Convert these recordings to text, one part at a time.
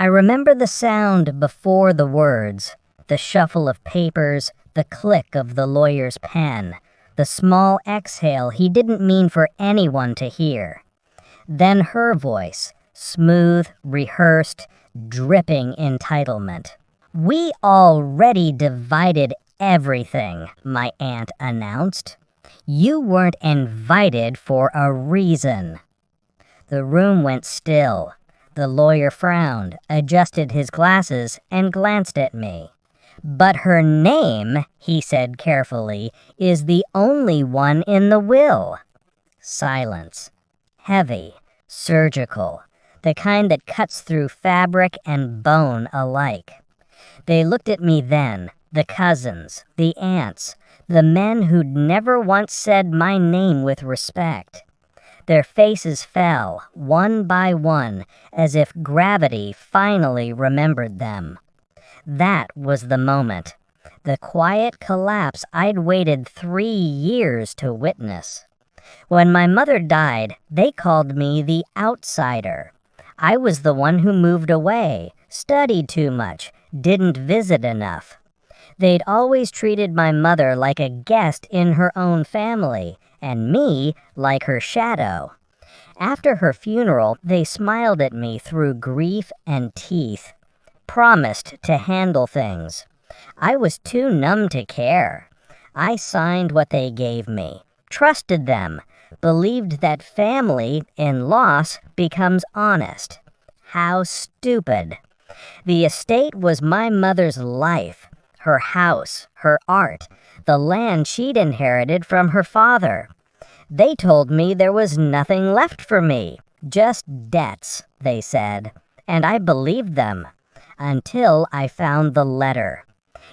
I remember the sound before the words, the shuffle of papers, the click of the lawyer's pen, the small exhale he didn't mean for anyone to hear. Then her voice, smooth, rehearsed, dripping entitlement. "We already divided everything," my aunt announced. "You weren't invited for a reason." The room went still. The lawyer frowned, adjusted his glasses, and glanced at me. "But her name," he said carefully, "is the only one in the will." Silence. Heavy, surgical, the kind that cuts through fabric and bone alike. They looked at me then, the cousins, the aunts, the men who'd never once said my name with respect. Their faces fell, one by one, as if gravity finally remembered them. That was the moment, the quiet collapse I'd waited 3 years to witness. When my mother died, they called me the outsider. I was the one who moved away, studied too much, didn't visit enough. They'd always treated my mother like a guest in her own family, and me like her shadow. After her funeral, they smiled at me through grief and teeth, promised to handle things. I was too numb to care. I signed what they gave me, trusted them, believed that family, in loss, becomes honest. How stupid. The estate was my mother's life, her house, her art, the land she'd inherited from her father. They told me there was nothing left for me, just debts, they said, and I believed them, until I found the letter.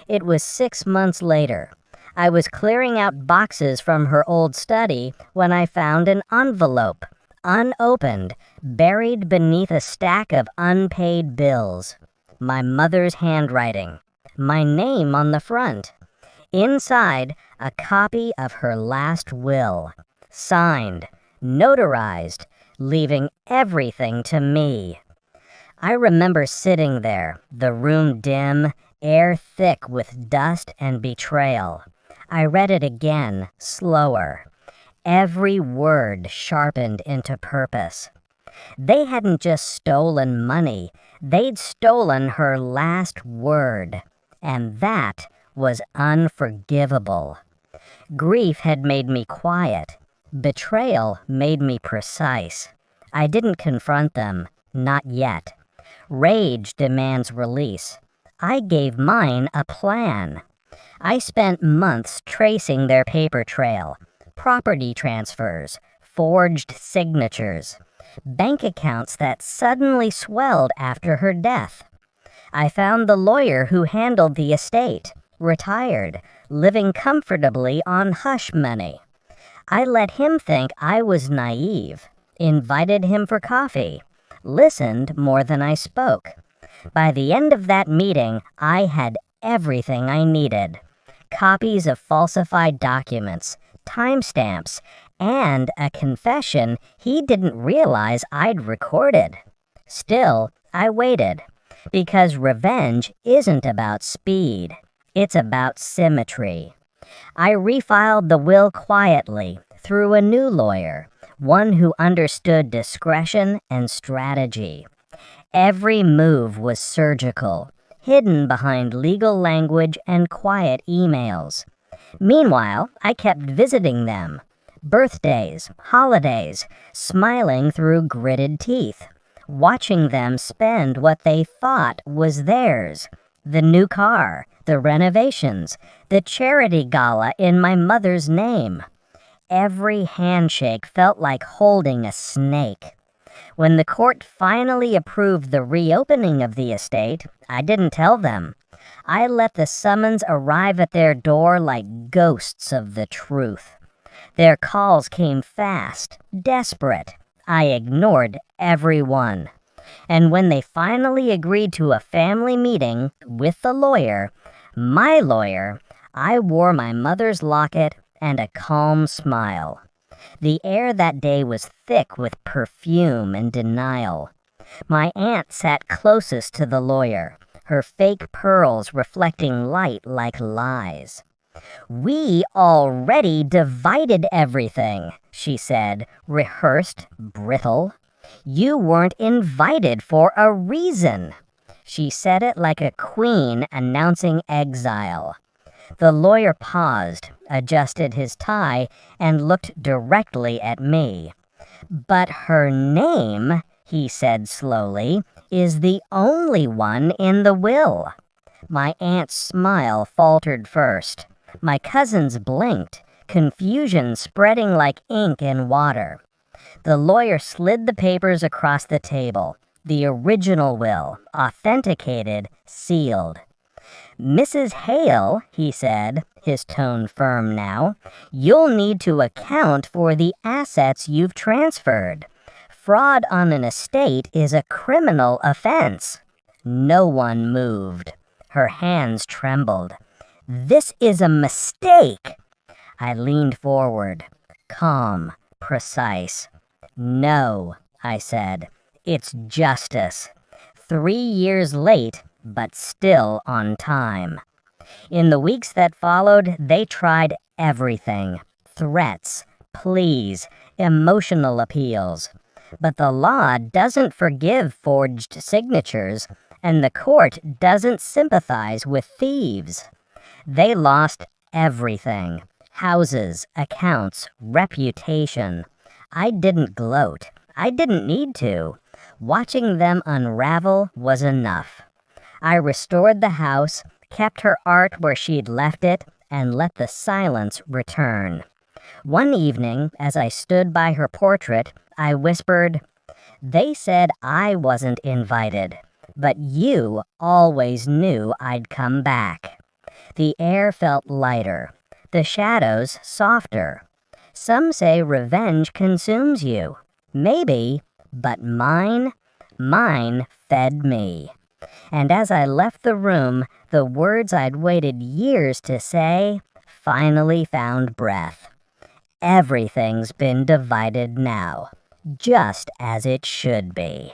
It was 6 months later. I was clearing out boxes from her old study when I found an envelope, unopened, buried beneath a stack of unpaid bills. My mother's handwriting, my name on the front. Inside, a copy of her last will, signed, notarized, leaving everything to me. I remember sitting there, the room dim, air thick with dust and betrayal. I read it again, slower. Every word sharpened into purpose. They hadn't just stolen money, they'd stolen her last word. And that was unforgivable. Grief had made me quiet. Betrayal made me precise. I didn't confront them, not yet. Rage demands release. I gave mine a plan. I spent months tracing their paper trail, property transfers, forged signatures, bank accounts that suddenly swelled after her death. I found the lawyer who handled the estate, retired, living comfortably on hush money. I let him think I was naive, invited him for coffee, listened more than I spoke. By the end of that meeting, I had everything I needed. Copies of falsified documents, timestamps, and a confession he didn't realize I'd recorded. Still, I waited, because revenge isn't about speed. It's about symmetry. I refiled the will quietly through a new lawyer, one who understood discretion and strategy. Every move was surgical, hidden behind legal language and quiet emails. Meanwhile, I kept visiting them. Birthdays, holidays, smiling through gritted teeth, watching them spend what they thought was theirs. The new car, the renovations, the charity gala in my mother's name. Every handshake felt like holding a snake. When the court finally approved the reopening of the estate, I didn't tell them. I let the summons arrive at their door like ghosts of the truth. Their calls came fast, desperate. I ignored every one. And when they finally agreed to a family meeting with the lawyer, my lawyer, I wore my mother's locket and a calm smile. The air that day was thick with perfume and denial. My aunt sat closest to the lawyer, her fake pearls reflecting light like lies. "We already divided everything," she said, rehearsed, brittle. "You weren't invited for a reason." She said it like a queen announcing exile. The lawyer paused, adjusted his tie, and looked directly at me. "But her name," he said slowly, "is the only one in the will." My aunt's smile faltered first. My cousins blinked, confusion spreading like ink in water. The lawyer slid the papers across the table. The original will, authenticated, sealed. "Mrs. Hale," he said, his tone firm now, "you'll need to account for the assets you've transferred. Fraud on an estate is a criminal offense." No one moved. Her hands trembled. "This is a mistake." I leaned forward, calm, precise. "No," I said, "it's justice. 3 years late, but still on time." In the weeks that followed, they tried everything. Threats, pleas, emotional appeals. But the law doesn't forgive forged signatures, and the court doesn't sympathize with thieves. They lost everything. Houses, accounts, reputation. I didn't gloat. I didn't need to. Watching them unravel was enough. I restored the house, kept her art where she'd left it, and let the silence return. One evening, as I stood by her portrait, I whispered, "They said I wasn't invited, but you always knew I'd come back." The air felt lighter, the shadows softer. Some say revenge consumes you. Maybe, but mine fed me. And as I left the room, the words I'd waited years to say finally found breath. Everything's been divided now, just as it should be.